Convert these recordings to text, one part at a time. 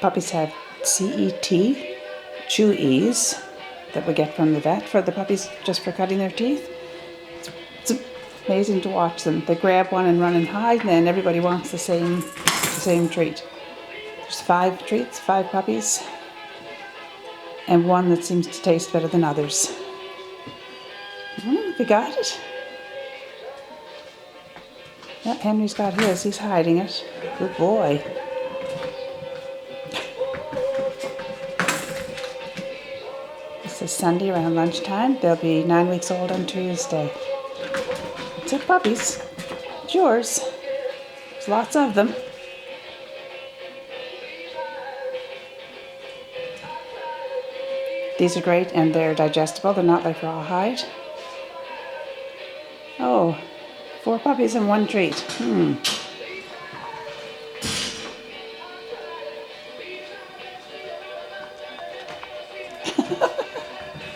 puppies have C.E.T, chewies, that we get from the vet for the puppies just for cutting their teeth. It's amazing to watch them. They grab one and run and hide, and then everybody wants the same treat. There's 5 treats, 5 puppies, and one that seems to taste better than others. You got it? Yeah, Henry's got his. He's hiding it. Good boy. This is Sunday around lunchtime. They'll be 9 weeks old on Tuesday. It's a puppies. It's yours. There's lots of them. These are great and they're digestible. They're not like rawhide. Oh, 4 puppies and 1 treat.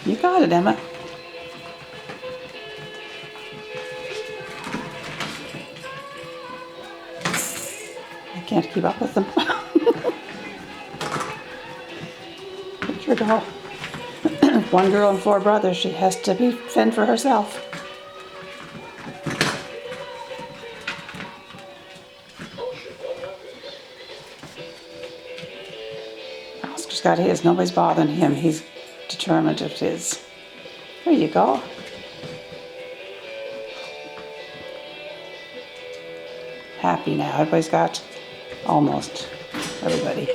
You got it, Emma. I can't keep up with them. It's your girl. 1 girl and 4 brothers. She has to fend for herself. Oscar's got his. Nobody's bothering him. He's determined of his. There you go. Happy now. Everybody's got almost everybody.